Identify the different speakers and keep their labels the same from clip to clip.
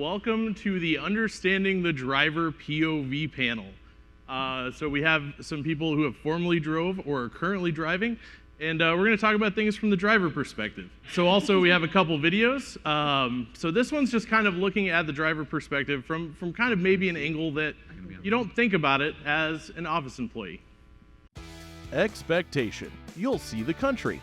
Speaker 1: Welcome to the Understanding the Driver POV panel. So we have some people who have formerly drove or are currently driving, and we're going to talk about things from the driver perspective. So also we have a couple videos. So this one's just kind of looking at the driver perspective from kind of maybe an angle that you don't think about it as an office employee.
Speaker 2: Expectation. You'll see the country.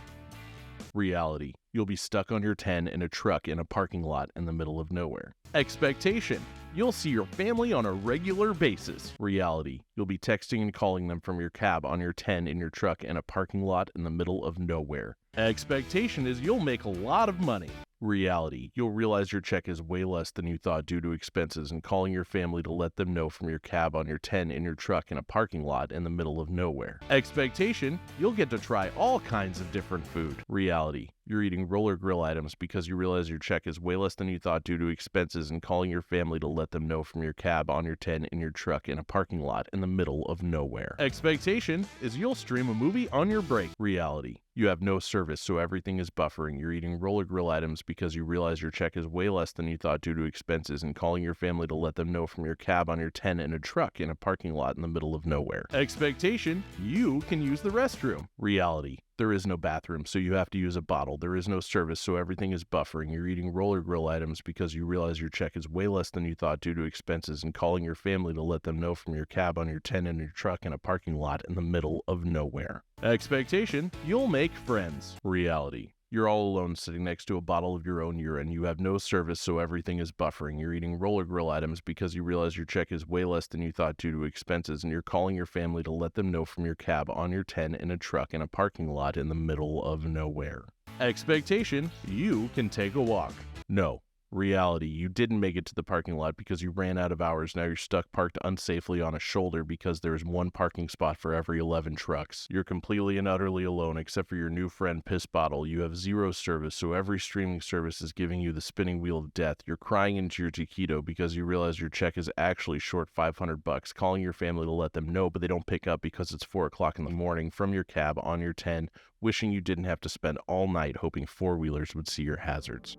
Speaker 2: Reality. You'll be stuck on your 10 in a truck in a parking lot in the middle of nowhere. Expectation. You'll see your family on a regular basis. Reality. You'll be texting and calling them from your cab on your 10 in your truck in a parking lot in the middle of nowhere. Expectation is you'll make a lot of money. Reality. You'll realize your check is way less than you thought due to expenses and calling your family to let them know from your cab on your 10 in your truck in a parking lot in the middle of nowhere. Expectation. You'll get to try all kinds of different food. Reality. You're eating roller grill items because you realize your check is way less than you thought due to expenses and calling your family to let them know from your cab on your 10 in your truck in a parking lot in the middle of nowhere. Expectation is you'll stream a movie on your break. Reality. You have no service, so everything is buffering. You're eating roller grill items because you realize your check is way less than you thought due to expenses and calling your family to let them know from your cab on your 10 in a truck in a parking lot in the middle of nowhere. Expectation, you can use the restroom. Reality. There is no bathroom, so you have to use a bottle. There is no service, so everything is buffering. You're eating roller grill items because you realize your check is way less than you thought due to expenses and calling your family to let them know from your cab on your 10 in your truck in a parking lot in the middle of nowhere. Expectation, you'll make friends. Reality. You're all alone sitting next to a bottle of your own urine. You have no service, so everything is buffering. You're eating roller grill items because you realize your check is way less than you thought due to expenses, and you're calling your family to let them know from your cab on your 10 in a truck in a parking lot in the middle of nowhere. Expectation, you can take a walk. No. Reality, you didn't make it to the parking lot because you ran out of hours. Now you're stuck parked unsafely on a shoulder because there's one parking spot for every 11 trucks. You're completely and utterly alone except for your new friend Piss Bottle. You have zero service, so every streaming service is giving you the spinning wheel of death. You're crying into your taquito because you realize your check is actually short $500, calling your family to let them know, but they don't pick up because it's 4 o'clock in the morning from your cab on your 10, wishing you didn't have to spend all night hoping four-wheelers would see your hazards.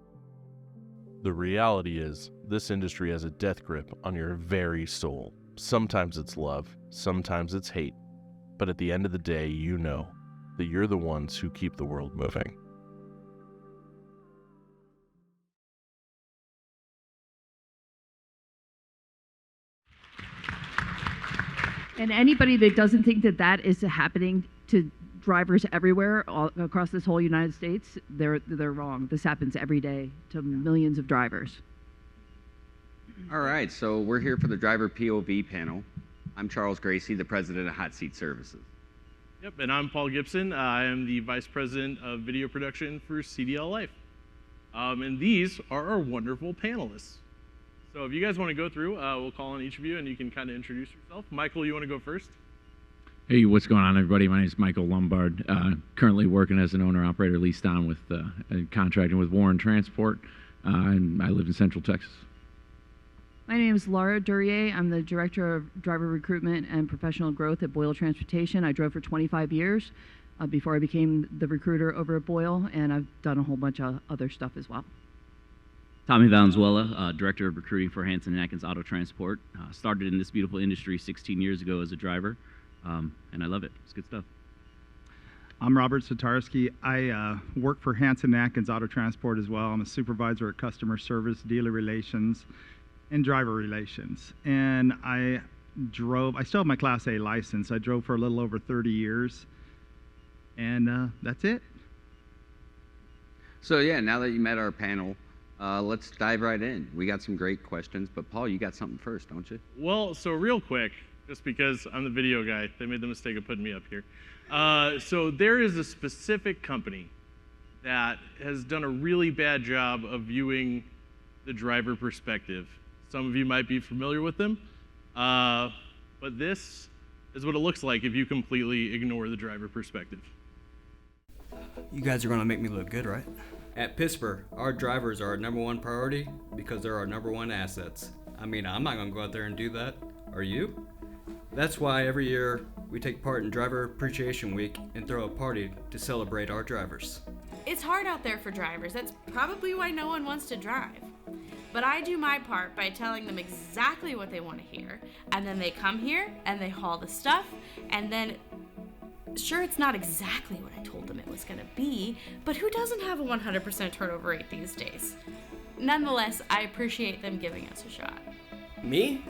Speaker 2: The reality is, this industry has a death grip on your very soul. Sometimes it's love, sometimes it's hate, but at the end of the day, you know that you're the ones who keep the world moving.
Speaker 3: And anybody that doesn't think that that is happening to drivers everywhere all across this whole United States, they're wrong. This happens every day to millions of drivers.
Speaker 4: All right, so we're here for the driver POV panel. I'm Charles Gracey, the president of Hot Seat Services.
Speaker 1: Yep, and I'm Paul Gibson. I am the vice president of video production for CDLLife. And these are our wonderful panelists. So if you guys want to go through, we'll call on each of you and you can kind of introduce yourself. Michael, you want to go first?
Speaker 5: Hey, what's going on, everybody? My name is Michael Lombard. Currently working as an owner-operator leased on with contracting with Warren Transport, and I live in Central Texas.
Speaker 3: My name is Laura Duryea. I'm the director of driver recruitment and professional growth at Boyle Transportation. I drove for 25 years before I became the recruiter over at Boyle, and I've done a whole bunch of other stuff as well.
Speaker 6: Tommy Valenzuela, director of recruiting for Hansen and Adkins Auto Transport. Started in this beautiful industry 16 years ago as a driver. And I love it. It's good stuff.
Speaker 7: I'm Robert Sitarski. I work for Hansen and Adkins Auto Transport as well. I'm a supervisor at customer service, dealer relations, and driver relations. And I still have my Class A license. I drove for a little over 30 years. And that's it.
Speaker 4: So yeah, now that you met our panel, let's dive right in. We got some great questions, but Paul, you got something first, don't you?
Speaker 1: Well, so real quick, just because I'm the video guy, they made the mistake of putting me up here. So there is a specific company that has done a really bad job of viewing the driver perspective. Some of you might be familiar with them, but this is what it looks like if you completely ignore the driver perspective.
Speaker 8: You guys are gonna make me look good, right? At Pittsburgh, our drivers are our #1 priority because they're our #1 assets. I mean, I'm not gonna go out there and do that. Are you? That's why every year we take part in Driver Appreciation Week and throw a party to celebrate our drivers.
Speaker 9: It's hard out there for drivers. That's probably why no one wants to drive. But I do my part by telling them exactly what they want to hear, and then they come here and they haul the stuff, and then sure, it's not exactly what I told them it was going to be, but who doesn't have a 100% turnover rate these days? Nonetheless, I appreciate them giving us a shot.
Speaker 10: Me?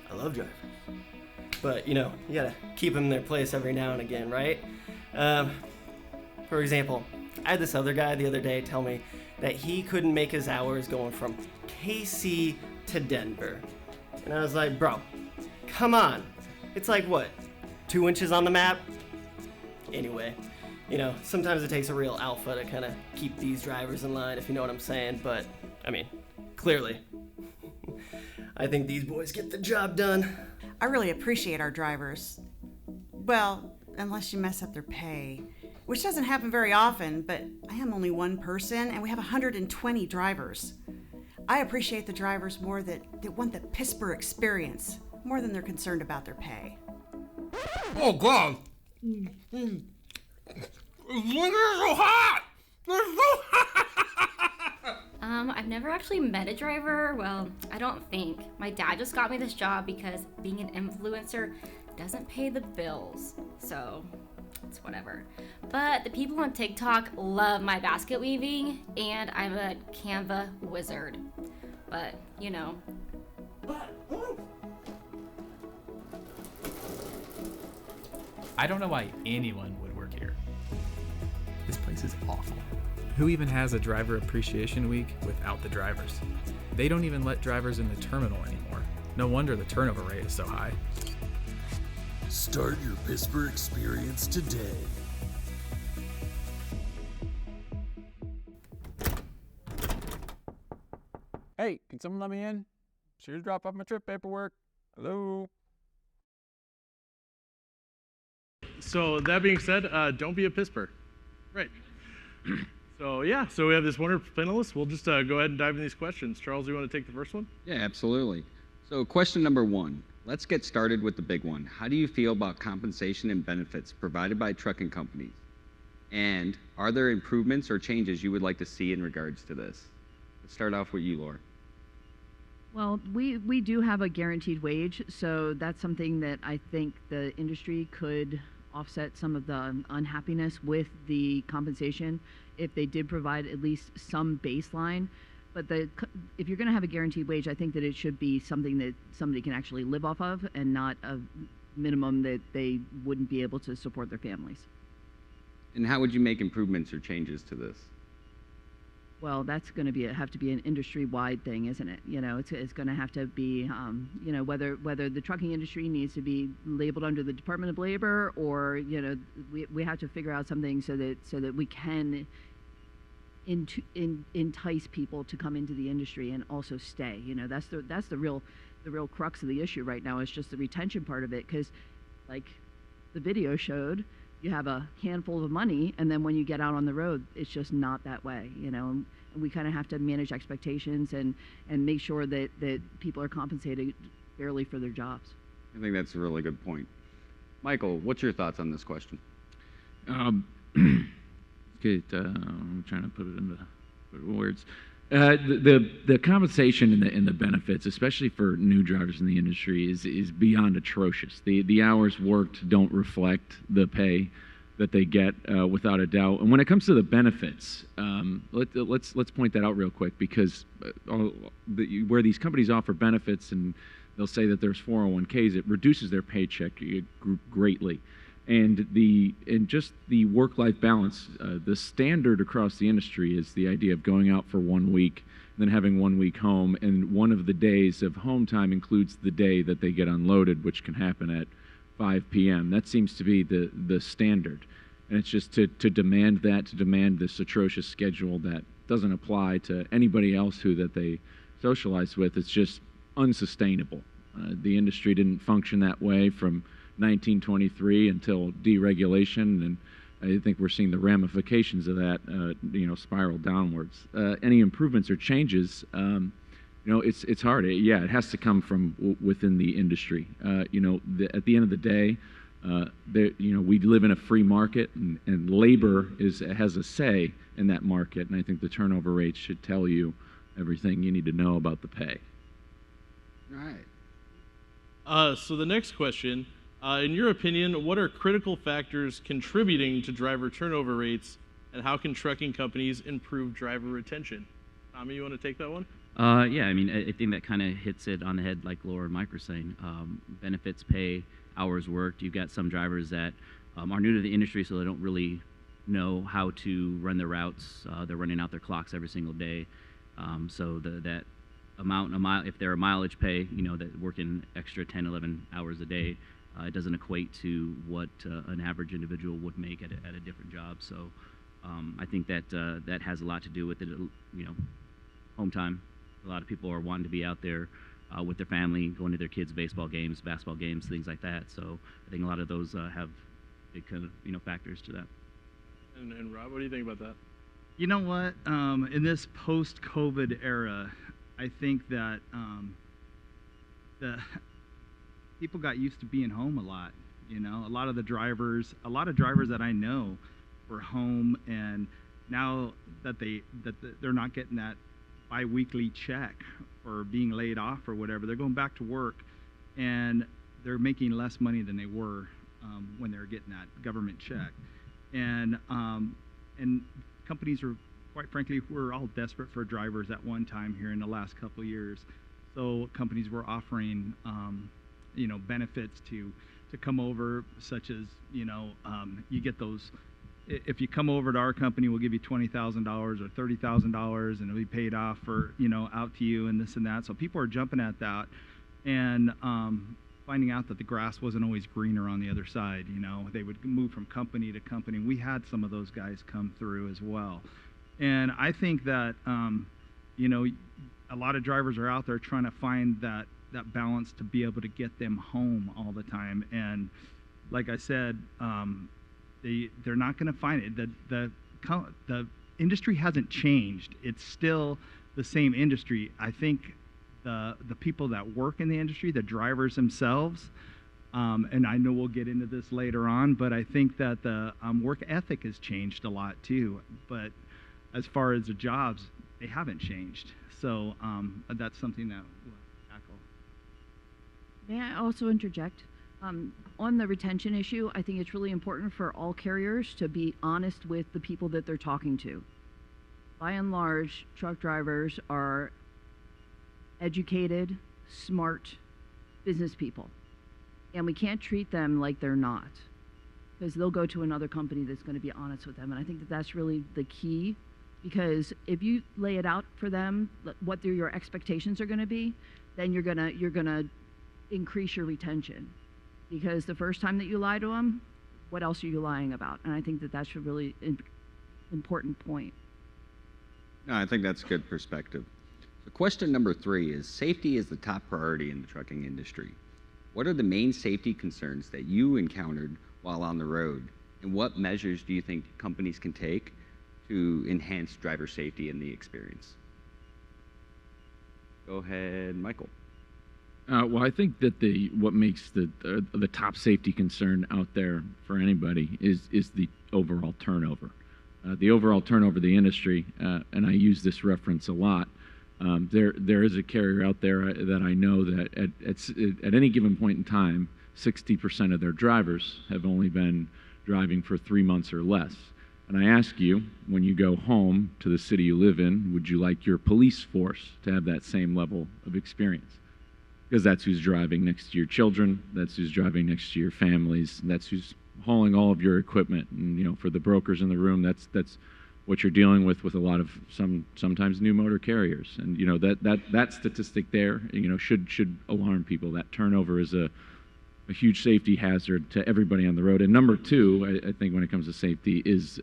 Speaker 10: I love drivers. But, you gotta keep them in their place every now and again, right? For example, I had this other guy the other day tell me that he couldn't make his hours going from KC to Denver. And I was like, bro, come on. It's like, what, 2 inches on the map? Anyway, sometimes it takes a real alpha to kind of keep these drivers in line, if you know what I'm saying. But, clearly, I think these boys get the job done.
Speaker 11: I really appreciate our drivers. Well, unless you mess up their pay, which doesn't happen very often, but I am only one person and we have 120 drivers. I appreciate the drivers more that want the Pittsburgh experience, more than they're concerned about their pay.
Speaker 12: Oh, God. It's so hot! They're so hot!
Speaker 13: I've never actually met a driver. Well, I don't think. My dad just got me this job because being an influencer doesn't pay the bills. So, it's whatever. But the people on TikTok love my basket weaving, and I'm a Canva wizard. But,
Speaker 14: I don't know why anyone would work here. This place is awful. Who even has a driver appreciation week without the drivers? They don't even let drivers in the terminal anymore. No wonder the turnover rate is so high.
Speaker 15: Start your Pittsburgh experience today.
Speaker 16: Hey, can someone let me in? Sure to drop off my trip paperwork. Hello?
Speaker 1: So that being said, don't be a pisper. Right. So we have this wonderful panelist. We'll just go ahead and dive into these questions. Charles, you want to take the first one?
Speaker 4: Yeah, absolutely. So question number 1. Let's get started with the big one. How do you feel about compensation and benefits provided by trucking companies? And are there improvements or changes you would like to see in regards to this? Let's start off with you, Laura.
Speaker 3: Well, we do have a guaranteed wage, so that's something that I think the industry could offset some of the unhappiness with the compensation if they did provide at least some baseline. But if you're going to have a guaranteed wage, I think that it should be something that somebody can actually live off of and not a minimum that they wouldn't be able to support their families.
Speaker 4: And how would you make improvements or changes to this?
Speaker 3: Well, that's going to have to be an industry-wide thing, isn't it? It's going to have to be, whether the trucking industry needs to be labeled under the Department of Labor, or we have to figure out something so that we can entice people to come into the industry and also stay. That's the real crux of the issue right now, is just the retention part of it, because like the video showed, you have a handful of money, and then when you get out on the road, it's just not that way, and we kind of have to manage expectations and make sure that people are compensated fairly for their jobs.
Speaker 4: I think that's a really good point. Michael, what's your thoughts on this question?
Speaker 5: Okay, I'm trying to put it into words. The compensation and the benefits, especially for new drivers in the industry, is beyond atrocious. The hours worked don't reflect the pay that they get, without a doubt. And when it comes to the benefits, let's point that out real quick, because where these companies offer benefits and they'll say that there's 401ks, it reduces their paycheck greatly. And just the work-life balance, the standard across the industry is the idea of going out for 1 week, and then having 1 week home, and one of the days of home time includes the day that they get unloaded, which can happen at 5 p.m. That seems to be the standard, and it's just to demand this atrocious schedule that doesn't apply to anybody else that they socialize with. It's just unsustainable. The industry didn't function that way from 1923 until deregulation, and I think we're seeing the ramifications of that, spiral downwards. Any improvements or changes, it's hard. It has to come from within the industry. At the end of the day, we live in a free market, and labor has a say in that market, and I think the turnover rate should tell you everything you need to know about the pay.
Speaker 4: All right.
Speaker 1: So the next question, in your opinion, what are critical factors contributing to driver turnover rates, and how can trucking companies improve driver retention? Tommy, you want to take that one?
Speaker 6: Yeah, I mean, I think that kind of hits it on the head, like Laura and Mike were saying. Benefits, pay, hours worked. You've got some drivers that are new to the industry, so they don't really know how to run their routes. They're running out their clocks every single day. So that amount, if they're a mileage pay, you know, that working extra 10, 11 hours a day, it doesn't equate to what an average individual would make at a different job. So I think that that has a lot to do with it, you know, home time. A lot of people are wanting to be out there with their family, going to their kids' baseball games, basketball games, things like that. So I think a lot of those have big kind of, you know, factors to that.
Speaker 1: And Rob, what do you think about that?
Speaker 7: You know what? In this post-COVID era, I think that the people got used to being home a lot. You know, a lot of drivers that I know were home, and now that they're not getting that bi-weekly check or being laid off or whatever, they're going back to work, and they're making less money than they were when they were getting that government check. And companies are, quite frankly, we're all desperate for drivers at one time here in the last couple of years. So companies were offering, you know, benefits to come over, such as, you know, you get those. If you come over to our company, we'll give you $20,000 or $30,000, and it'll be paid off for, you know, out to you and this and that. So people are jumping at that, and finding out that the grass wasn't always greener on the other side. You know, they would move from company to company. We had some of those guys come through as well, and I think that you know, a lot of drivers are out there trying to find that balance to be able to get them home all the time. And like I said, they're not going to find it. The industry hasn't changed. It's still the same industry. I think the people that work in the industry, the drivers themselves, and I know we'll get into this later on, but I think that the work ethic has changed a lot too. But as far as the jobs, they haven't changed. So that's something that we'll tackle.
Speaker 3: May I also interject? On the retention issue, I think it's really important for all carriers to be honest with the people that they're talking to. By and large, truck drivers are educated, smart business people. And we can't treat them like they're not, because they'll go to another company that's going to be honest with them. And I think that that's really the key, because if you lay it out for them, what your expectations are going to be, then you're gonna increase your retention. Because the first time that you lie to them, what else are you lying about? And I think that that's a really important point.
Speaker 4: No, I think that's good perspective. So question number 3 is, safety is the top priority in the trucking industry. What are the main safety concerns that you encountered while on the road? And what measures do you think companies can take to enhance driver safety in the experience? Go ahead, Michael.
Speaker 5: Well, I think that what makes the top safety concern out there for anybody is the overall turnover. The overall turnover of the industry, and I use this reference a lot. There is a carrier out there that I know that at any given point in time, 60% of their drivers have only been driving for 3 months or less. And I ask you, when you go home to the city you live in, would you like your police force to have that same level of experience? Because that's who's driving next to your children, that's who's driving next to your families, that's who's hauling all of your equipment. And, you know, for the brokers in the room, that's what you're dealing with a lot of sometimes new motor carriers. And, you know, that statistic there, you know, should alarm people. That turnover is a huge safety hazard to everybody on the road. And number 2, I think when it comes to safety is,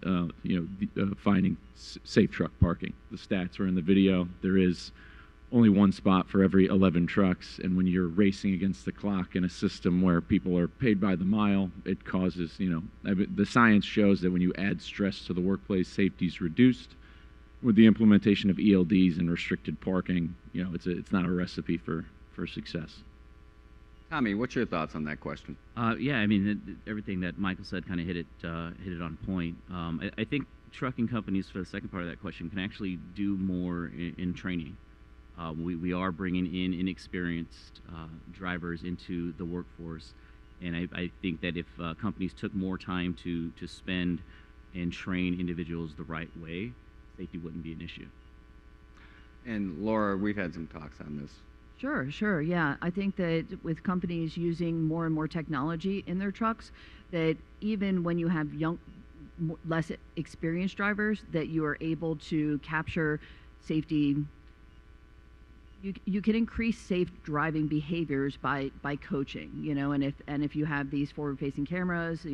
Speaker 5: finding safe truck parking. The stats are in the video. There is only one spot for every 11 trucks, and when you're racing against the clock in a system where people are paid by the mile, it causes, you know, the science shows that when you add stress to the workplace, safety is reduced. With the implementation of ELDs and restricted parking, you know, it's not a recipe for success.
Speaker 4: Tommy, what's your thoughts on that question?
Speaker 6: Yeah, I mean, everything that Michael said kind of hit it on point. I think trucking companies, for the second part of that question, can actually do more in training. We are bringing in inexperienced drivers into the workforce, and I think that if companies took more time to spend and train individuals the right way, safety wouldn't be an issue.
Speaker 4: And Laura, we've had some talks on this.
Speaker 3: Sure, yeah. I think that with companies using more and more technology in their trucks, that even when you have less experienced drivers, that you are able to capture safety. You can increase safe driving behaviors by coaching, and if you have these forward-facing cameras,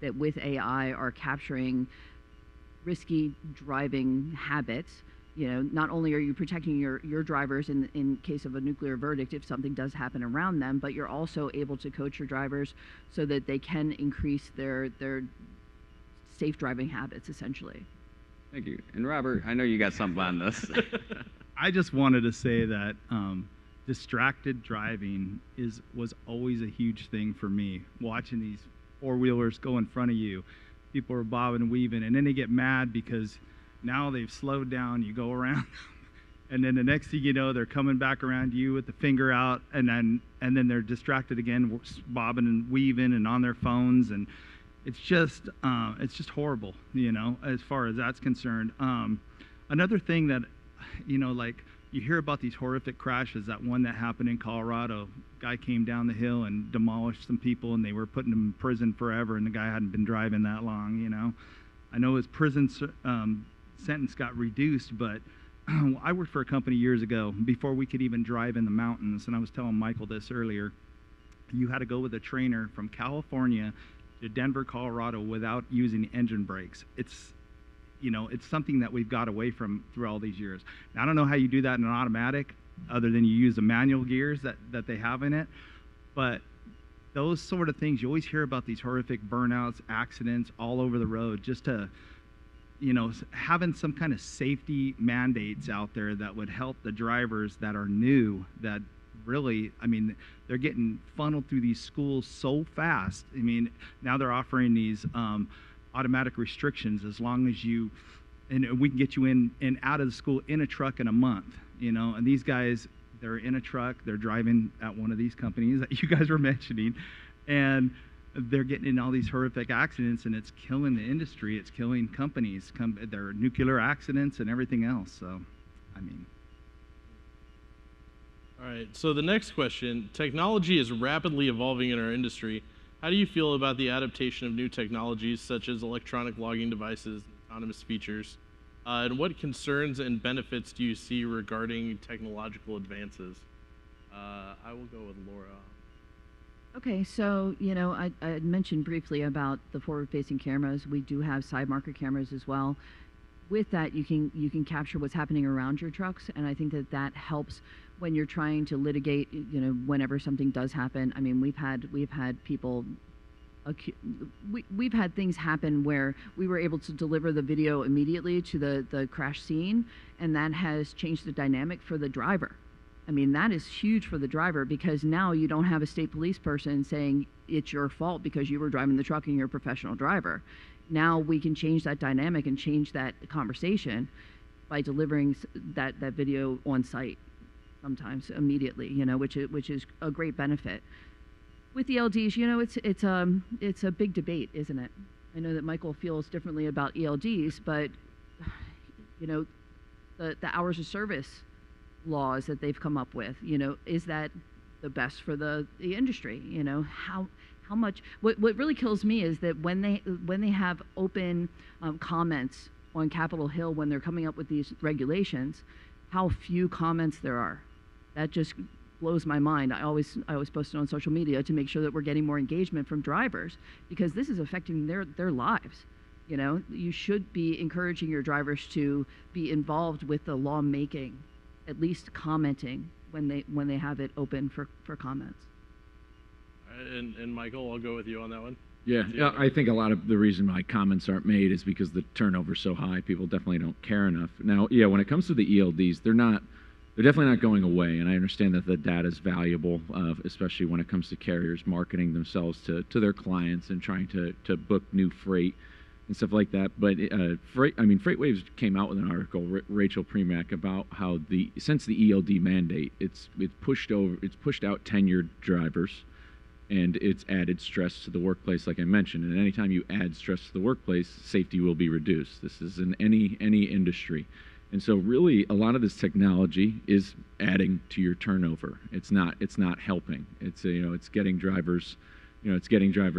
Speaker 3: that with AI are capturing risky driving habits. Not only are you protecting your drivers in case of a nuclear verdict if something does happen around them, but you're also able to coach your drivers so that they can increase their safe driving habits, essentially.
Speaker 4: Thank you. And Robert, I know you got something on this.
Speaker 7: I just wanted to say that distracted driving was always a huge thing for me. Watching these four-wheelers go in front of you, people are bobbing and weaving, and then they get mad because now they've slowed down. You go around, and then the next thing you know, they're coming back around you with the finger out, and then they're distracted again, bobbing and weaving and on their phones, and it's just horrible, as far as that's concerned. Another thing that, like you hear about these horrific crashes, that one that happened in Colorado, guy came down the hill and demolished some people, and they were putting him in prison forever, and the guy hadn't been driving that long, I know his prison sentence got reduced, but I worked for a company years ago before we could even drive in the mountains, and I was telling Michael this earlier. You had to go with a trainer from California to Denver, Colorado without using engine brakes. It's something that we've got away from through all these years. Now, I don't know how you do that in an automatic other than you use the manual gears that they have in it, but those sort of things, you always hear about these horrific burnouts, accidents all over the road. Just to, having some kind of safety mandates out there that would help the drivers that are new, that really, they're getting funneled through these schools so fast. Now they're offering these automatic restrictions as long as and we can get you in and out of the school in a truck in a month, and these guys, they're in a truck, they're driving at one of these companies that you guys were mentioning, and they're getting in all these horrific accidents, and it's killing the industry, it's killing companies, there are nuclear accidents and everything else, so,
Speaker 1: All right, so the next question, technology is rapidly evolving in our industry. How do you feel about the adaptation of new technologies such as electronic logging devices and autonomous features? And what concerns and benefits do you see regarding technological advances? I will go with Laura.
Speaker 3: Okay, so, I had mentioned briefly about the forward-facing cameras. We do have side marker cameras as well. With that, you can capture what's happening around your trucks, and I think that helps when you're trying to litigate, whenever something does happen. We've had people, we've had things happen where we were able to deliver the video immediately to the crash scene, and that has changed the dynamic for the driver. That is huge for the driver, because now you don't have a state police person saying it's your fault because you were driving the truck and you're a professional driver. Now we can change that dynamic and change that conversation by delivering that video on site, sometimes immediately, which is a great benefit. With ELDs, it's a big debate, isn't it? I know that Michael feels differently about ELDs, but the hours of service laws that they've come up with, is that the best for the industry? How much, what really kills me is that when they have open comments on Capitol Hill when they're coming up with these regulations, how few comments there are. That just blows my mind. I always post it on social media to make sure that we're getting more engagement from drivers, because this is affecting their lives. You should be encouraging your drivers to be involved with the lawmaking, at least commenting when they have it open for comments.
Speaker 1: And Michael, I'll go with you on that one.
Speaker 5: Yeah, I think a lot of the reason why comments aren't made is because the turnover's so high. People definitely don't care enough. Now, yeah, when it comes to the ELDs, they're definitely not going away, and I understand that the data is valuable, especially when it comes to carriers marketing themselves to their clients and trying to book new freight and stuff like that. But FreightWaves came out with an article, Rachel Premack, about how since the ELD mandate, it's pushed out tenured drivers, and it's added stress to the workplace, like I mentioned. And anytime you add stress to the workplace, safety will be reduced. This is in any industry. And so really a lot of this technology is adding to your turnover. It's not helping. It's getting drivers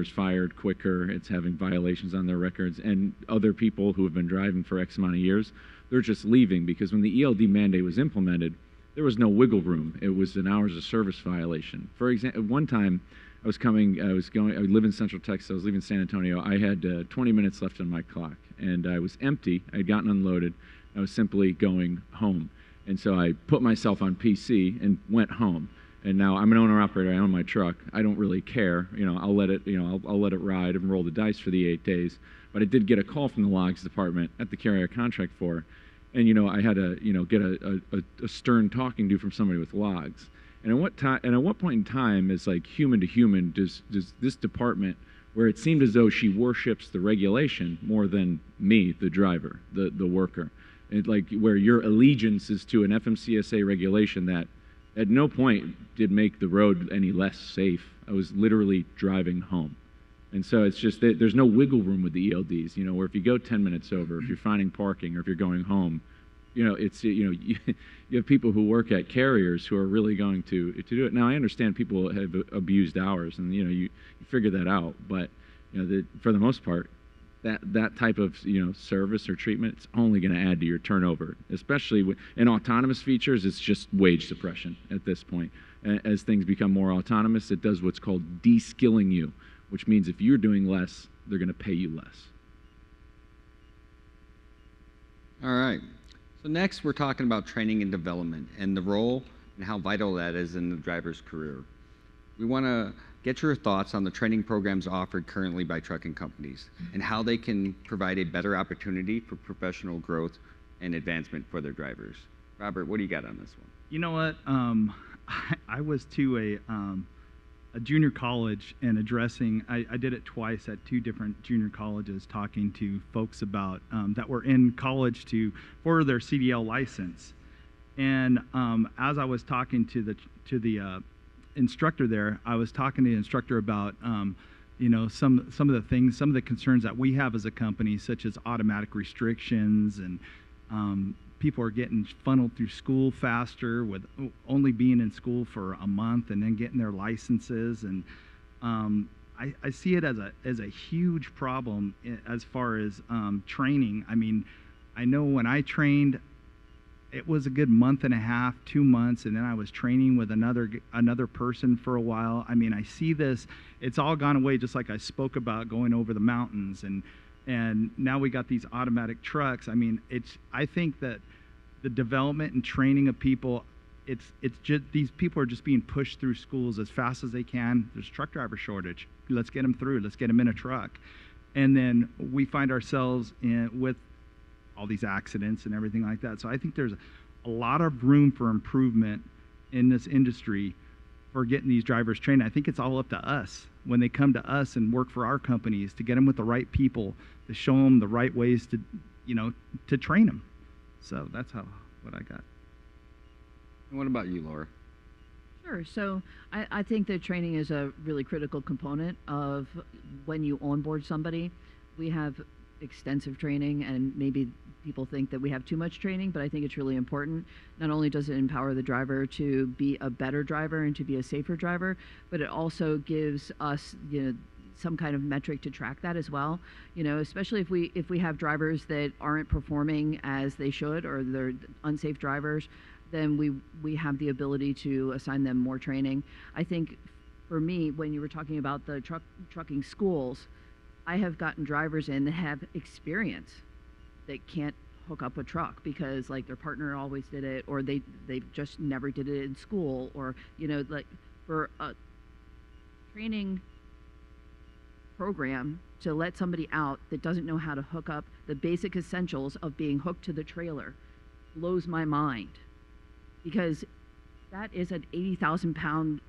Speaker 5: fired quicker. It's having violations on their records, and other people who have been driving for X amount of years, they're just leaving, because when the ELD mandate was implemented, there was no wiggle room. It was an hours of service violation. For example, one time I live in Central Texas. I was leaving San Antonio. I had 20 minutes left on my clock, and I was empty. I had gotten unloaded. I was simply going home. And so I put myself on PC and went home. And now I'm an owner-operator. I own my truck. I don't really care. I'll let it. I'll let it ride and roll the dice for the 8 days. But I did get a call from the logs department at the carrier contract for, and I had to get a stern talking to from somebody with logs. And at what point in time, as like human to human, does this department, where it seemed as though she worships the regulation more than me, the driver, the worker, where your allegiance is to an FMCSA regulation that at no point did make the road any less safe. I was literally driving home. And so it's just that there's no wiggle room with the ELDs, where if you go 10 minutes over, if you're finding parking, or if you're going home, you have people who work at carriers who are really going to do it. Now, I understand people have abused hours, and you figure that out, but for the most part, that type of service or treatment, it's only going to add to your turnover. Especially in autonomous features, it's just wage suppression at this point. As things become more autonomous, it does what's called de-skilling you, which means if you're doing less, they're going to pay you less.
Speaker 4: All right. So next, we're talking about training and development and the role and how vital that is in the driver's career. We want to get your thoughts on the training programs offered currently by trucking companies and how they can provide a better opportunity for professional growth and advancement for their drivers. Robert, what do you got on this one?
Speaker 7: You know what? I was to a junior college and addressing, I did it twice at 2 different junior colleges, talking to folks about that were in college for their CDL license. And as I was talking to the instructor there, I was talking to the instructor about some of the things, some of the concerns that we have as a company, such as automatic restrictions, and people are getting funneled through school faster with only being in school for a month and then getting their licenses. And I see it as a huge problem as far as training. I mean, I know when I trained, it was a good month and a half, 2 months, and then I was training with another person for a while. I mean, I see this, it's all gone away, just like I spoke about going over the mountains, and now we got these automatic trucks. I mean, I think that the development and training of people, it's just, these people are just being pushed through schools as fast as they can. There's a truck driver shortage. Let's get them through. Let's get them in a truck. And then we find ourselves with all these accidents and everything like that. So I think there's a lot of room for improvement in this industry for getting these drivers trained. I think it's all up to us when they come to us and work for our companies to get them with the right people, to show them the right ways to train them. So that's what I got.
Speaker 4: And what about you, Laura?
Speaker 3: Sure. So I think that training is a really critical component of when you onboard somebody. We have extensive training, and maybe people think that we have too much training, but I think it's really important. Not only does it empower the driver to be a better driver and to be a safer driver, but it also gives us, some kind of metric to track that as well. Especially if we have drivers that aren't performing as they should, or they're unsafe drivers, then we have the ability to assign them more training. I think for me, when you were talking about the trucking schools, I have gotten drivers in that have experience that can't hook up a truck because like their partner always did it, or they just never did it in school, or like for a training program to let somebody out that doesn't know how to hook up the basic essentials of being hooked to the trailer blows my mind, because that is an 80,000 pound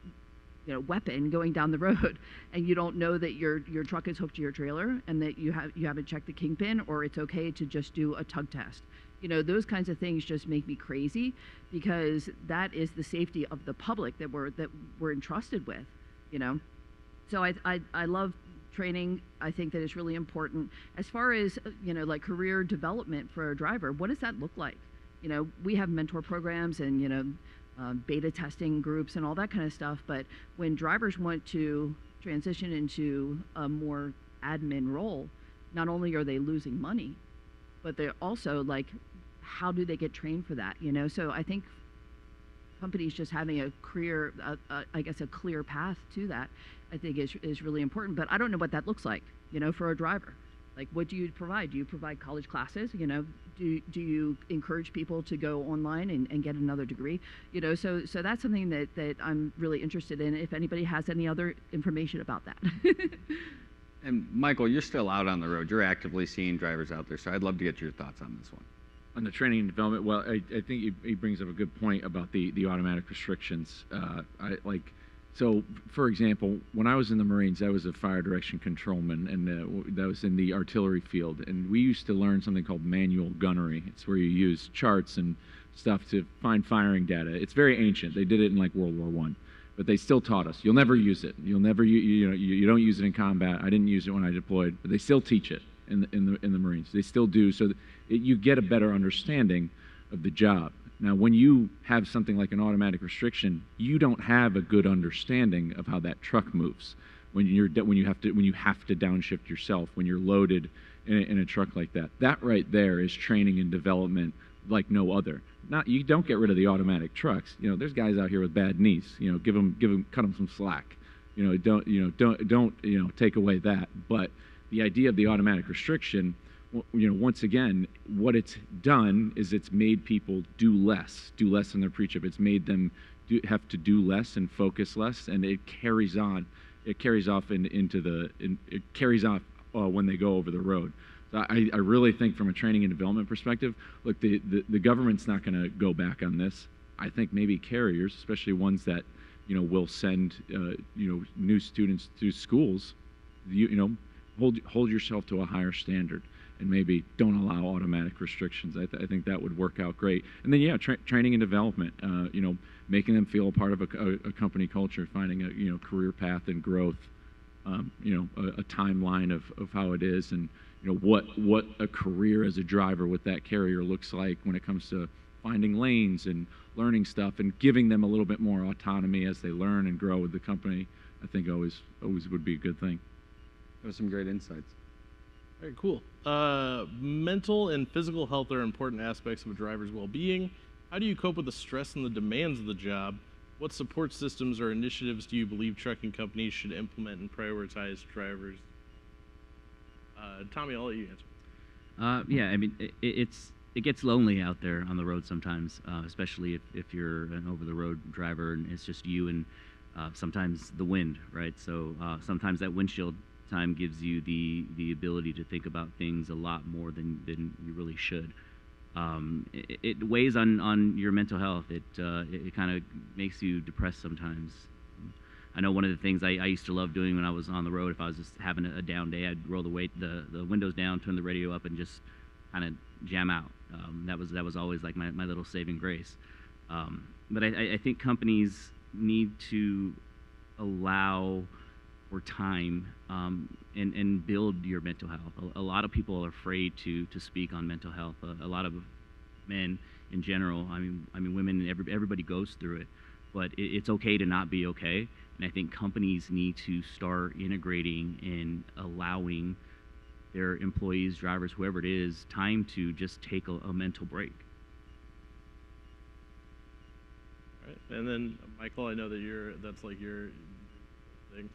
Speaker 3: weapon going down the road, and you don't know that your truck is hooked to your trailer, and that you haven't checked the kingpin, or it's okay to just do a tug test. Those kinds of things just make me crazy, because that is the safety of the public that we're entrusted with. So I love training. I think that it's really important. As far as like career development for a driver, what does that look like? We have mentor programs and beta testing groups and all that kind of stuff, but when drivers want to transition into a more admin role, not only are they losing money, but they're also like, how do they get trained for that? So I think companies just having a career, I guess a clear path to that, I think is really important. But I don't know what that looks like, for a driver. Like, what do you provide? Do you provide college classes? Do you encourage people to go online and get another degree? So that's something that I'm really interested in, if anybody has any other information about that.
Speaker 4: And Michael, you're still out on the road. You're actively seeing drivers out there, so I'd love to get your thoughts on this one.
Speaker 5: On the training and development, well, I think he brings up a good point about the automatic restrictions. So, for example, when I was in the Marines, I was a fire direction controlman, and that was in the artillery field. And we used to learn something called manual gunnery. It's where you use charts and stuff to find firing data. It's very ancient. They did it in like World War I, but they still taught us. You'll never use it. You'll never, you don't use it in combat. I didn't use it when I deployed, but they still teach it in the Marines. They still do, so that you get a better understanding of the job. Now, when you have something like an automatic restriction, you don't have a good understanding of how that truck moves. When you have to downshift yourself, when you're loaded in a truck like that, that right there is training and development like no other. You don't get rid of the automatic trucks. There's guys out here with bad knees. Cut them some slack. Don't take away that. But the idea of the automatic restriction, once again, what it's done is it's made people do less in their pre-trip. It's made them have to do less and focus less, and it carries on. It carries off when they go over the road. So I really think from a training and development perspective, look, the government's not going to go back on this. I think maybe carriers, especially ones that will send new students to schools, hold yourself to a higher standard, and maybe don't allow automatic restrictions. I think that would work out great. And then, training and development, making them feel a part of a company culture, finding a career path and growth, a timeline of how it is, and what a career as a driver with that carrier looks like when it comes to finding lanes and learning stuff, and giving them a little bit more autonomy as they learn and grow with the company. I think always would be a good thing.
Speaker 4: Those are some great insights.
Speaker 1: Very cool. Mental and physical health are important aspects of a driver's well-being. How do you cope with the stress and the demands of the job? What support systems or initiatives do you believe trucking companies should implement and prioritize drivers? Tommy, I'll let you answer.
Speaker 6: Yeah, I mean, it gets lonely out there on the road sometimes, especially if you're an over-the-road driver and it's just you and sometimes the wind, right? So sometimes that windshield time gives you the ability to think about things a lot more than you really should. It weighs on your mental health. It kind of makes you depressed sometimes. I know one of the things I used to love doing when I was on the road, if I was just having a down day, I'd roll the windows down, turn the radio up, and just kind of jam out. That was always like my little saving grace. But I think companies need to allow for time and build your mental health. A lot of people are afraid to speak on mental health. A lot of men in general, I mean women, everybody goes through it, but it's okay to not be okay. And I think companies need to start integrating and allowing their employees, drivers, whoever it is, time to just take a mental break.
Speaker 1: All right. And then, Michael, I know that that's like your thing.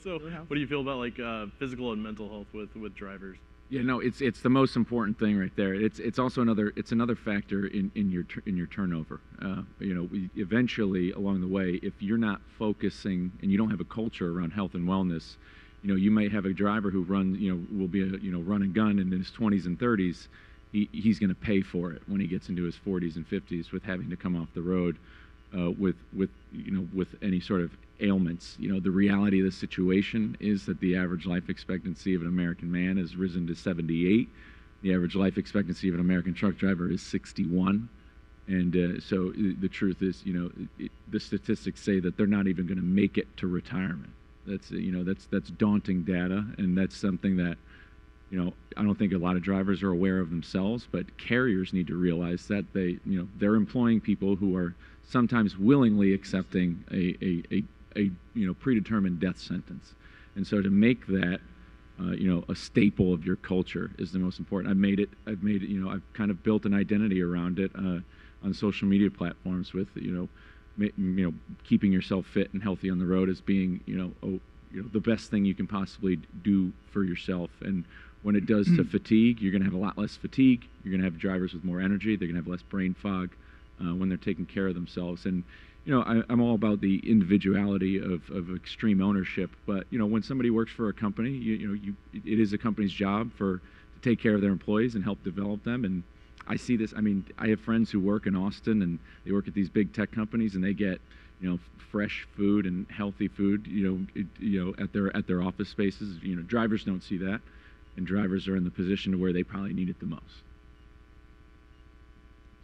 Speaker 1: So what do you feel about like physical and mental health with drivers?
Speaker 5: Yeah, no, it's the most important thing right there. It's also another factor in your turnover. Eventually along the way, if you're not focusing and you don't have a culture around health and wellness, you may have a driver who will be a run and gun in his 20s and 30s. He's going to pay for it when he gets into his 40s and 50s with having to come off the road with any sort of ailments. The reality of the situation is that the average life expectancy of an American man has risen to 78. The average life expectancy of an American truck driver is 61. And so the truth is, the statistics say that they're not even going to make it to retirement. That's daunting data, and that's something that, I don't think a lot of drivers are aware of themselves, but carriers need to realize that they're employing people who are sometimes willingly accepting a predetermined death sentence. And so to make that a staple of your culture is the most important. I've kind of built an identity around it on social media platforms with keeping yourself fit and healthy on the road as being the best thing you can possibly do for yourself. And when it does to fatigue, you're going to have a lot less fatigue. You're going to have drivers with more energy. They're going to have less brain fog when they're taking care of themselves. And I'm all about the individuality of extreme ownership. But when somebody works for a company, it is a company's job to take care of their employees and help develop them. And I see this. I mean, I have friends who work in Austin, and they work at these big tech companies, and they get fresh food and healthy food at their office spaces. Drivers don't see that, and drivers are in the position where they probably need it the most.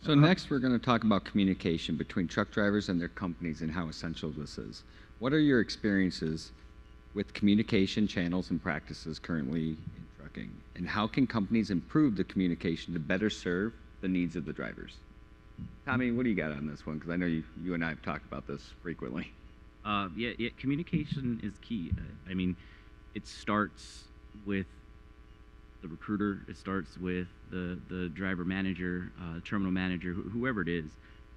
Speaker 4: So next we're going to talk about communication between truck drivers and their companies and how essential this is. What are your experiences with communication channels and practices currently in trucking? And how can companies improve the communication to better serve the needs of the drivers? Tommy, what do you got on this one? Because I know you and I have talked about this frequently.
Speaker 6: Yeah, communication is key. I mean, it starts with the recruiter. It starts with the driver manager, terminal manager, whoever it is.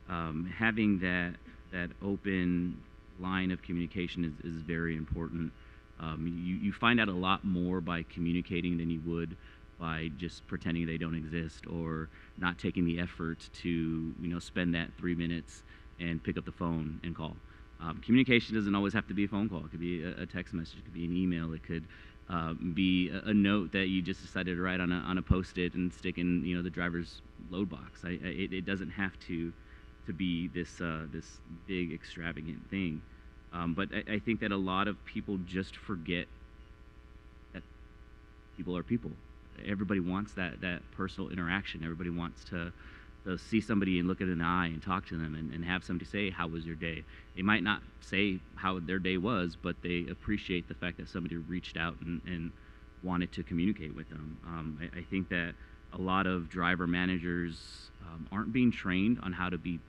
Speaker 6: Having that open line of communication is very important. You find out a lot more by communicating than you would by just pretending they don't exist or not taking the effort to spend that 3 minutes and pick up the phone and call. Communication doesn't always have to be a phone call. It could be a text message. It could be an email. It could be a note that you just decided to write on a Post-it and stick in the driver's load box. It doesn't have to be this big extravagant thing. But I think that a lot of people just forget that people are people. Everybody wants that personal interaction. Everybody wants to see somebody and look at an eye and talk to them and have somebody say, how was your day? They might not say how their day was, but they appreciate the fact that somebody reached out and wanted to communicate with them. I think that a lot of driver managers aren't being trained on how to be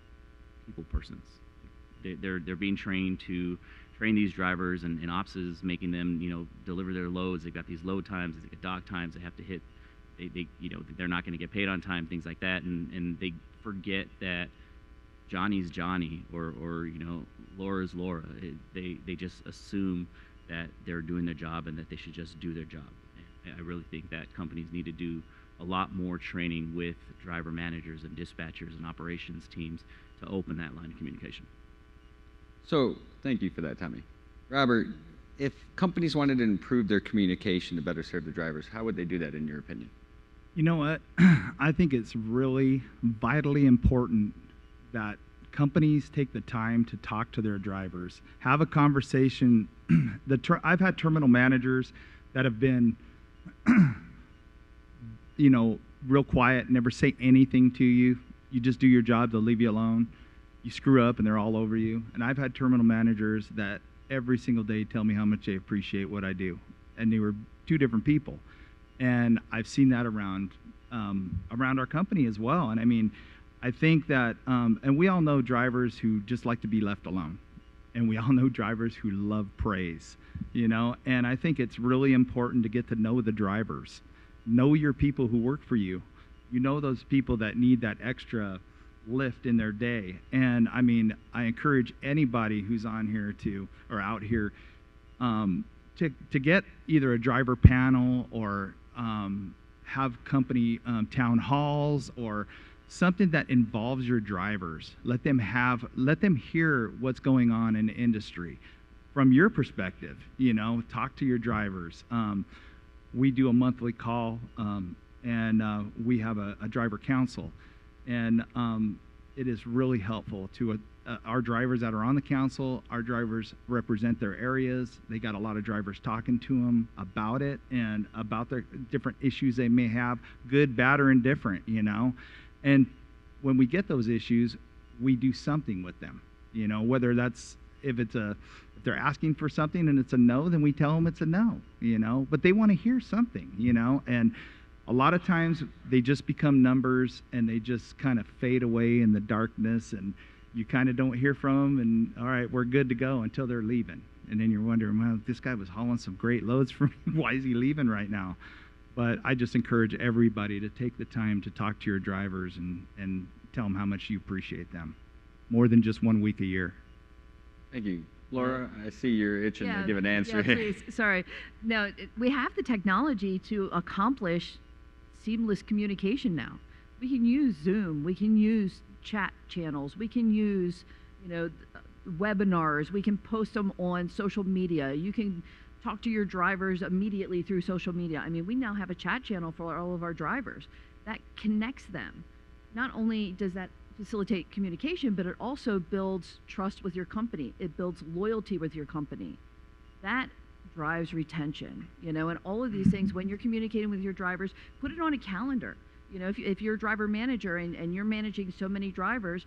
Speaker 6: people persons. They're being trained to train these drivers, and ops is making them deliver their loads. They've got these load times, they get dock times, they have to hit. They're not going to get paid on time, things like that, and they forget that Johnny's Johnny or Laura's Laura. They just assume that they're doing their job and that they should just do their job. I really think that companies need to do a lot more training with driver managers and dispatchers and operations teams to open that line of communication.
Speaker 4: So thank you for that, Tommy. Robert, if companies wanted to improve their communication to better serve the drivers, how would they do that in your opinion?
Speaker 7: You know what? I think it's really vitally important that companies take the time to talk to their drivers, have a conversation. I've had terminal managers that have been, real quiet, never say anything to you. You just do your job, they'll leave you alone. You screw up and they're all over you. And I've had terminal managers that every single day tell me how much they appreciate what I do. And they were two different people. And I've seen that around our company as well. And I mean, I think that, and we all know drivers who just like to be left alone. And we all know drivers who love praise, and I think it's really important to get to know the drivers. Know your people who work for you. Those people that need that extra lift in their day. And I mean, I encourage anybody who's on here or out here to get either a driver panel or have company town halls or something that involves your drivers. Let them hear what's going on in the industry from your perspective. Talk to your drivers. We do a monthly call, and we have a driver council. And it is really helpful to our drivers that are on the council. Our drivers represent their areas. They got a lot of drivers talking to them about it and about their different issues they may have, good, bad, or indifferent, you know. And when we get those issues, we do something with them, you know, whether that's if they're asking for something and it's a no, then we tell them it's a no, you know, but they want to hear something, you know. And a lot of times they just become numbers and they just kind of fade away in the darkness, and you kind of don't hear from them, and all right, we're good to go until they're leaving. And then you're wondering, well, this guy was hauling some great loads for me. Why is he leaving right now? But I just encourage everybody to take the time to talk to your drivers and tell them how much you appreciate them, more than just 1 week a year.
Speaker 4: Thank you. Laura, I see you're itching to give an answer.
Speaker 3: Yeah, please. Sorry. No, we have the technology to accomplish seamless communication now. We can use Zoom. We can use chat channels. We can use, you know, webinars. We can post them on social media. You can talk to your drivers immediately through social media. I mean, we now have a chat channel for all of our drivers that connects them. Not only does that facilitate communication, but it also builds trust with your company. It builds loyalty with your company. That drives retention, you know, and all of these things. When you're communicating with your drivers, put it on a calendar. You know, if you're a driver manager and you're managing so many drivers,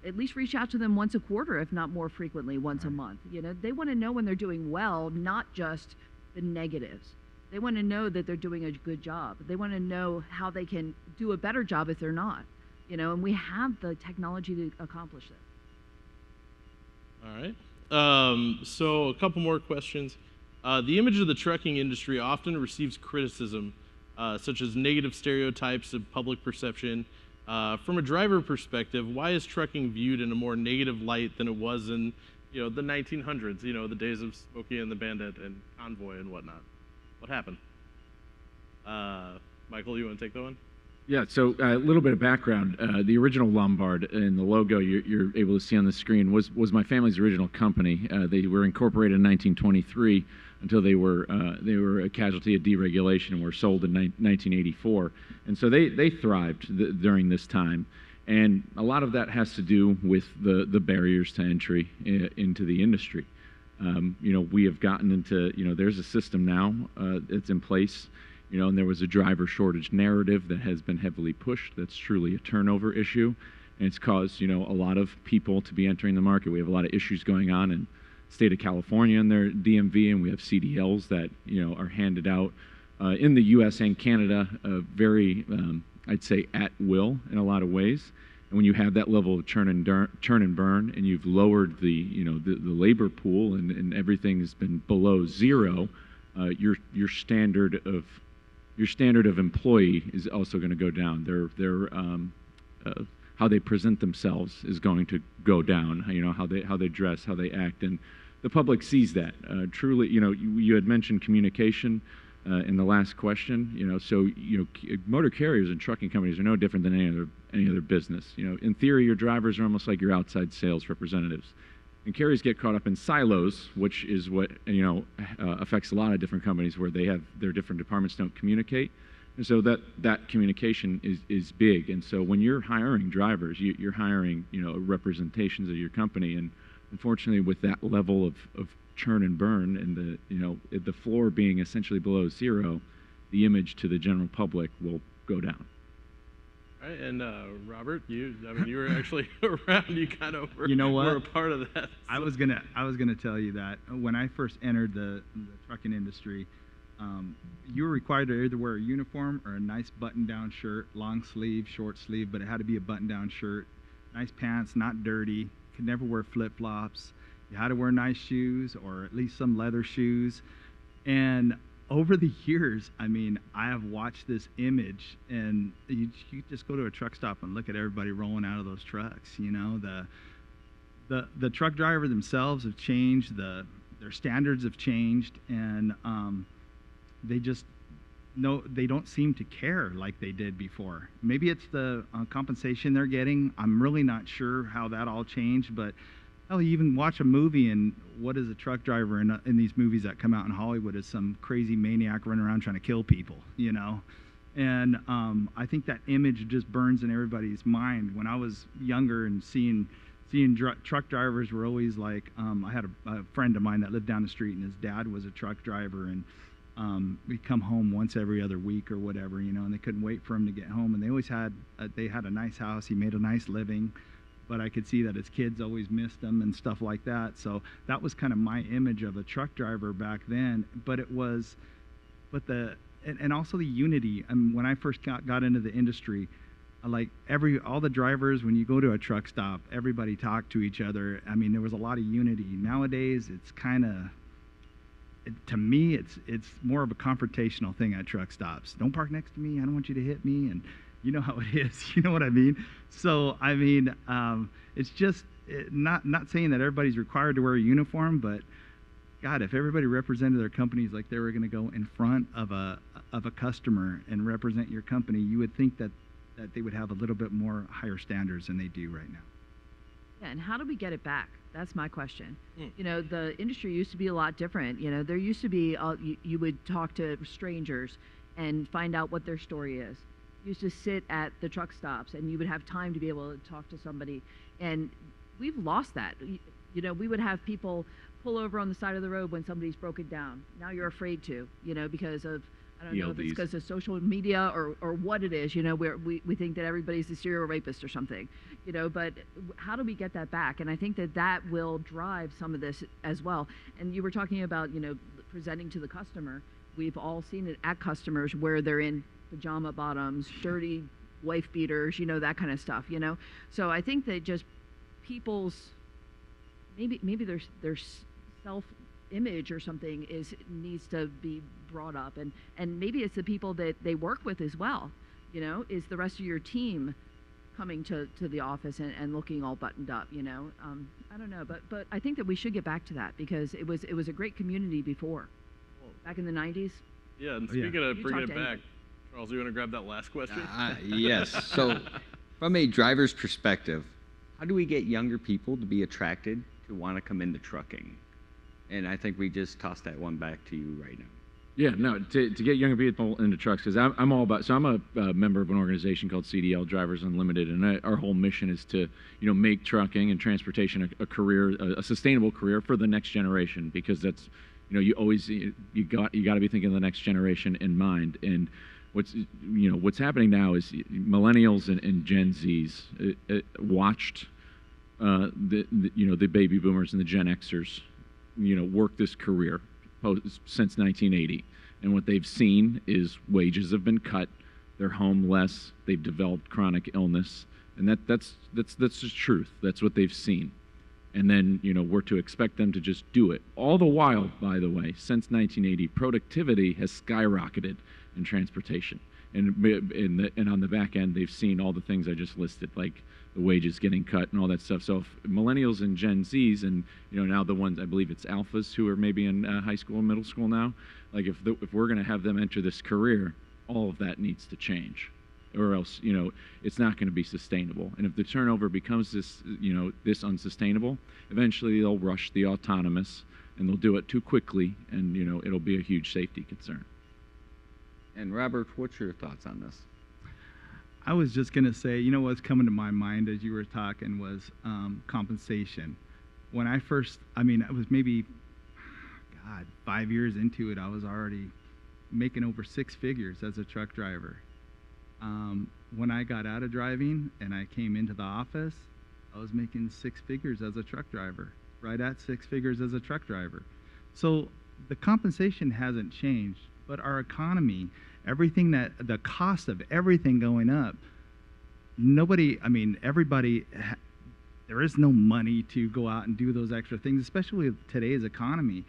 Speaker 3: at least reach out to them once a quarter, if not more frequently, once a month. You know, they want to know when they're doing well, not just the negatives. They want to know that they're doing a good job. They want to know how they can do a better job if they're not. You know, and we have the technology to accomplish this.
Speaker 1: All right. So a couple more questions. The image of the trucking industry often receives criticism, such as negative stereotypes of public perception. From a driver perspective, why is trucking viewed in a more negative light than it was in, you know, the 1900s? You know, the days of Smokey and the Bandit and Convoy and whatnot. What happened? Michael, you want to take that one?
Speaker 5: Yeah, so a little bit of background. The original Lombard and the logo you're able to see on the screen was my family's original company. They were incorporated in 1923 until they were a casualty of deregulation and were sold in 1984. And so they thrived during this time. And a lot of that has to do with the barriers to entry into the industry. You know, we have gotten into, you know, there's a system now that's in place. You know, and there was a driver shortage narrative that has been heavily pushed. That's truly a turnover issue, and it's caused, you know, a lot of people to be entering the market. We have a lot of issues going on in the state of California and their DMV, and we have CDLs that, you know, are handed out in the U.S. and Canada, very, I'd say, at will in a lot of ways. And when you have that level of churn and burn, and you've lowered the, you know, the labor pool, and everything has been below zero, your standard of employee is also going to go down. How they present themselves is going to go down. You know, how they dress, how they act, and the public sees that. Truly, you know, you had mentioned communication in the last question. You know, so you know, motor carriers and trucking companies are no different than any other business. You know, in theory, your drivers are almost like your outside sales representatives. And carriers get caught up in silos, which is what, you know, affects a lot of different companies where they have their different departments don't communicate. And so that communication is big. And so when you're hiring drivers, you're hiring, you know, representations of your company. And unfortunately, with that level of churn and burn and the floor being essentially below zero, the image to the general public will go down.
Speaker 1: All right, and Robert, you were actually around. You kind of were,
Speaker 7: you know what?
Speaker 1: were a part of that. So.
Speaker 7: I was gonna tell you that when I first entered the trucking industry, you were required to either wear a uniform or a nice button-down shirt, long sleeve, short sleeve, but it had to be a button-down shirt, nice pants, not dirty. Could never wear flip-flops. You had to wear nice shoes or at least some leather shoes, and over the years, I mean, I have watched this image, and you just go to a truck stop and look at everybody rolling out of those trucks. You know, the truck driver themselves have changed, their standards have changed, and they don't seem to care like they did before. Maybe it's the compensation they're getting. I'm really not sure how that all changed, but hell, you even watch a movie, and what is a truck driver in these movies that come out in Hollywood is some crazy maniac running around trying to kill people, you know? And I think that image just burns in everybody's mind. When I was younger and seeing truck drivers were always like, I had a friend of mine that lived down the street, and his dad was a truck driver, and we'd come home once every other week or whatever, and they couldn't wait for him to get home. And they always had a nice house. He made a nice living, but I could see that his kids always missed him and stuff like that. So that was kind of my image of a truck driver back then. And also the unity. When I first got into the industry, all the drivers, when you go to a truck stop, everybody talked to each other. There was a lot of unity. Nowadays, it's kind of, to me, it's more of a confrontational thing at truck stops. Don't park next to me. I don't want you to hit me. And you know how it is. You know what I mean? So it's just not saying that everybody's required to wear a uniform, but God, if everybody represented their companies like they were going to go in front of a customer and represent your company, you would think that they would have a little bit more higher standards than they do right now.
Speaker 3: Yeah, and how do we get it back? That's my question. The industry used to be a lot different. There used to be, you would talk to strangers and find out what their story is. You used to sit at the truck stops and you would have time to be able to talk to somebody. And we've lost that. We would have people pull over on the side of the road when somebody's broken down. Now you're afraid to, because of, I don't know if it's because of social media or what it is, where we think that everybody's a serial rapist or something, but how do we get that back? And I think that will drive some of this as well. And you were talking about, presenting to the customer. We've all seen it at customers where they're in pajama bottoms, dirty wife beaters, that kind of stuff, So I think that just people's, maybe their self-image or something needs to be brought up, and maybe it's the people that they work with as well. Is the rest of your team coming to the office and looking all buttoned up? I don't know, but I think that we should get back to that because it was a great community before, back in the 90s.
Speaker 1: Yeah, and speaking of bringing it back, Charles, you want to grab that last question?
Speaker 4: Yes. So, from a driver's perspective, how do we get younger people to be attracted to want to come into trucking? And I think we just tossed that one back to you right now.
Speaker 5: Yeah, no, to get younger people into trucks, because I'm all about, so I'm a member of an organization called CDL Drivers Unlimited, and our whole mission is to, make trucking and transportation a career, a sustainable career for the next generation, because that's, you always, you got to be thinking of the next generation in mind. And what's happening now is millennials and Gen Zs watched the baby boomers and the Gen Xers, work this career since 1980, and what they've seen is wages have been cut, they're home less, they've developed chronic illness, and that's the truth. That's what they've seen. And then we're to expect them to just do it. All the while, by the way, since 1980, productivity has skyrocketed in transportation, and on the back end, they've seen all the things I just listed, like the wages getting cut and all that stuff. So if millennials and Gen Zs, and now the ones, I believe it's alphas who are maybe in high school and middle school now, like if we're going to have them enter this career, all of that needs to change, or else it's not going to be sustainable. And if the turnover becomes this this unsustainable, eventually they'll rush the autonomous, and they'll do it too quickly, and it'll be a huge safety concern.
Speaker 4: And Robert, what's your thoughts on this?
Speaker 7: I was just going to say, what's coming to my mind as you were talking was compensation. When I first, I was maybe, 5 years into it, I was already making over 6 figures as a truck driver. When I got out of driving and I came into the office, I was making 6 figures as a truck driver, right at 6 figures as a truck driver. So the compensation hasn't changed, but our economy, the cost of everything going up, everybody, there is no money to go out and do those extra things, especially with today's economy.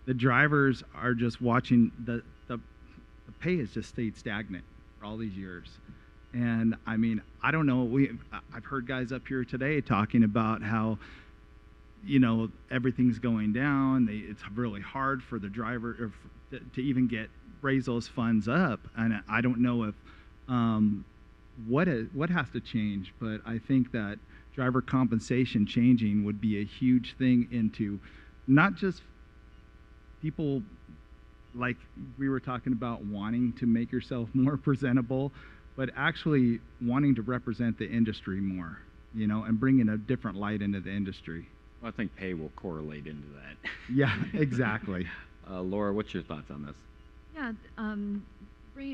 Speaker 7: The drivers are just watching, the pay has just stayed stagnant for all these years. And I don't know, I've heard guys up here today talking about how, everything's going down. It's really hard for the driver to even raise those funds up. And I don't know if what has to change, but I think that driver compensation changing would be a huge thing into not just people like we were talking about wanting to make yourself more presentable, but actually wanting to represent the industry more, you know, and bringing a different light into the industry.
Speaker 4: Well, I think pay will correlate into that.
Speaker 7: Yeah, exactly.
Speaker 4: Laura, what's your thoughts on this?
Speaker 3: Yeah,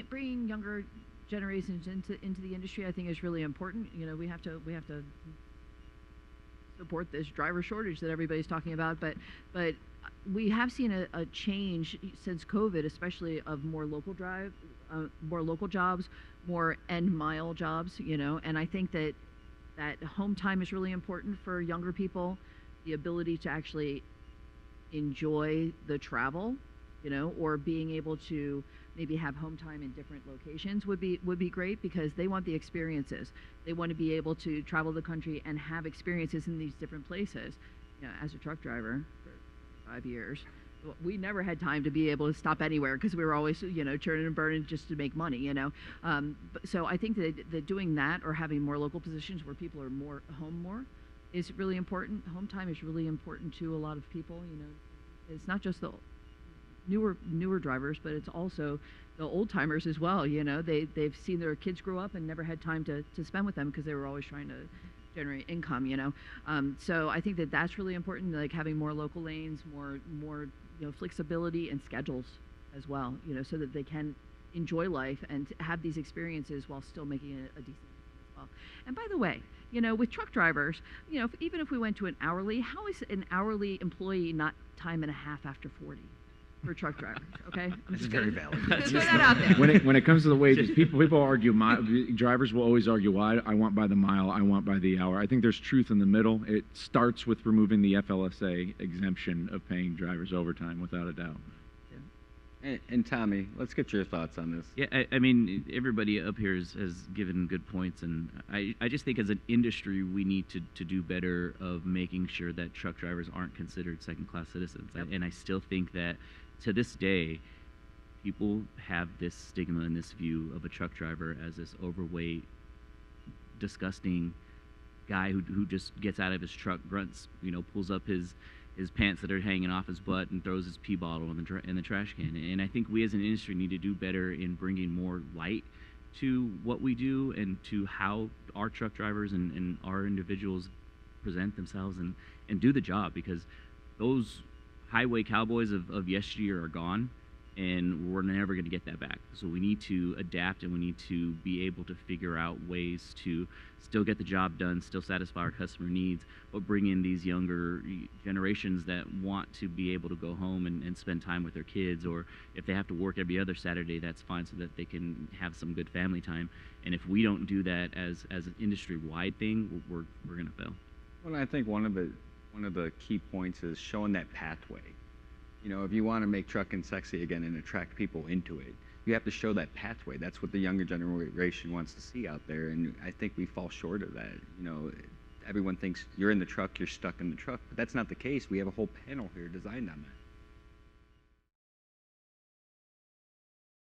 Speaker 3: bringing younger generations into the industry, I think, is really important. You know, we have to support this driver shortage that everybody's talking about, but we have seen a change since COVID, especially of more local jobs, more end mile jobs. You know, and I think that home time is really important for younger people. The ability to actually enjoy the travel, you know, or being able to maybe have home time in different locations would be great, because they want the experiences. They want to be able to travel the country and have experiences in these different places. You know, as a truck driver for 5 years, we never had time to be able to stop anywhere because we were always, you know, churning and burning just to make money, you know. So I think that doing that, or having more local positions where people are more home more, is really important. Home time is really important to a lot of people. You know, it's not just the newer drivers, but it's also the old timers as well. You know, they've seen their kids grow up and never had time to spend with them because they were always trying to generate income. You know, so I think that that's really important. Like having more local lanes, more you know, flexibility and schedules as well. You know, so that they can enjoy life and have these experiences while still making it a decent income as well. And by the way, you know, with truck drivers, you know, even if we went to an hourly, how is an hourly employee not time and a half after 40 for truck drivers? Okay, I'm just
Speaker 4: very
Speaker 3: gonna
Speaker 4: valid.
Speaker 3: throw that out there.
Speaker 5: When it comes to the wages, people argue. Drivers will always argue, "Why I want by the mile, I want by the hour." I think there's truth in the middle. It starts with removing the FLSA exemption of paying drivers overtime, without a doubt.
Speaker 4: And Tommy, let's get your thoughts on this.
Speaker 6: Yeah, I mean, everybody up here has given good points, and I just think as an industry we need to do better of making sure that truck drivers aren't considered second-class citizens.
Speaker 3: Yep.
Speaker 6: And I still think that to this day, people have this stigma and this view of a truck driver as this overweight, disgusting guy who just gets out of his truck, grunts, you know, pulls up his pants that are hanging off his butt and throws his pee bottle in the trash can. And I think we as an industry need to do better in bringing more light to what we do and to how our truck drivers and our individuals present themselves and do the job, because those highway cowboys of yesteryear are gone, and we're never going to get that back. So we need to adapt, and we need to be able to figure out ways to still get the job done, still satisfy our customer needs, but bring in these younger generations that want to be able to go home and spend time with their kids, or if they have to work every other Saturday, that's fine, so that they can have some good family time. And if we don't do that as an industry-wide thing, we're going to fail.
Speaker 4: Well, I think one of the key points is showing that pathway. You know, if you want to make trucking sexy again and attract people into it, you have to show that pathway. That's what the younger generation wants to see out there, and I think we fall short of that. You know, everyone thinks you're in the truck, you're stuck in the truck, but that's not the case. We have a whole panel here designed on that.